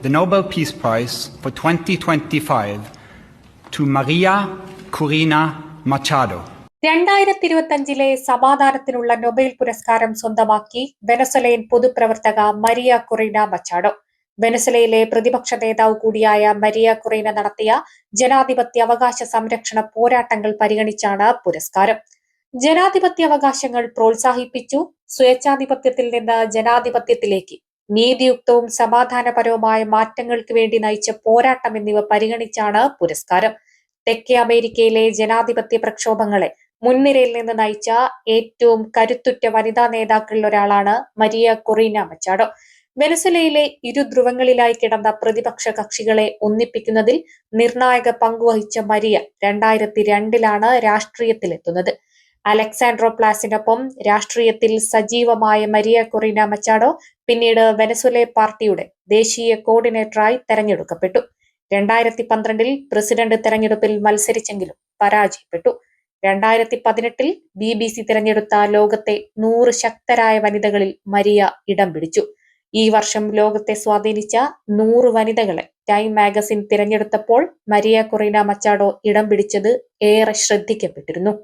the Nobel Peace Prize for 2025 to Maria Corina Machado. 2025 സമാധാനത്തിനുള്ള Nobel പുരസ്കാരം സ്വന്തമാക്കി വെനസ്വലയൻ പൊതുപ്രവർത്തക Maria Corina Machado. വെനസ്വലയിലെ പ്രതിപക്ഷ നേതാവ് കൂടിയായ മരിയ കൊറീന നടത്തിയ ജനാധിപത്യ അവകാശ സംരക്ഷണ പോരാട്ടങ്ങൾ പരിഗണിച്ചാണ് പുരസ്കാരം. ജനാധിപത്യ അവകാശങ്ങൾ പ്രോത്സാഹിപ്പിച്ചു, സ്വേച്ഛാധിപത്യത്തിൽ നിന്ന് ജനാധിപത്യത്തിലേക്ക് നീതിയുക്തവും സമാധാനപരവുമായ മാറ്റങ്ങൾക്ക് വേണ്ടി നയിച്ച പോരാട്ടം എന്നിവ പരിഗണിച്ചാണ് പുരസ്കാരം. തെക്കേ അമേരിക്കയിലെ ജനാധിപത്യ പ്രക്ഷോഭങ്ങളെ മുൻനിരയിൽ നിന്ന് നയിച്ച ഏറ്റവും കരുത്തുറ്റ വനിതാ നേതാക്കളിൽ ഒരാളാണ് മരിയ കൊറീന മച്ചാഡോ. വെനസ്വലയിലെ ഇരുധ്രുവങ്ങളിലായി കിടന്ന പ്രതിപക്ഷ കക്ഷികളെ ഒന്നിപ്പിക്കുന്നതിൽ നിർണായക പങ്കുവഹിച്ച മരിയ 2002 രാഷ്ട്രീയത്തിലെത്തുന്നത്. അലക്സാൻഡ്രോ പ്ലാസിനൊപ്പം രാഷ്ട്രീയത്തിൽ സജീവമായ മരിയ കൊറീന മച്ചാഡോ പിന്നീട് വെനസ്വല പാർട്ടിയുടെ ദേശീയ കോർഡിനേറ്ററായി തെരഞ്ഞെടുക്കപ്പെട്ടു. 2012 പ്രസിഡന്റ് തെരഞ്ഞെടുപ്പിൽ മത്സരിച്ചെങ്കിലും പരാജയപ്പെട്ടു. 2018 BBC തിരഞ്ഞെടുത്ത ലോകത്തെ 100 ശക്തരായ വനിതകളിൽ മരിയ ഇടം പിടിച്ചു. ഈ വർഷം ലോകത്തെ സ്വാധീനിച്ച 100 വനിതകളെ ടൈം മാഗസിൻ തിരഞ്ഞെടുത്തപ്പോൾ മരിയ കൊറീന മച്ചാഡോ ഇടം പിടിച്ചത് ഏറെ ശ്രദ്ധിക്കപ്പെട്ടിരുന്നു.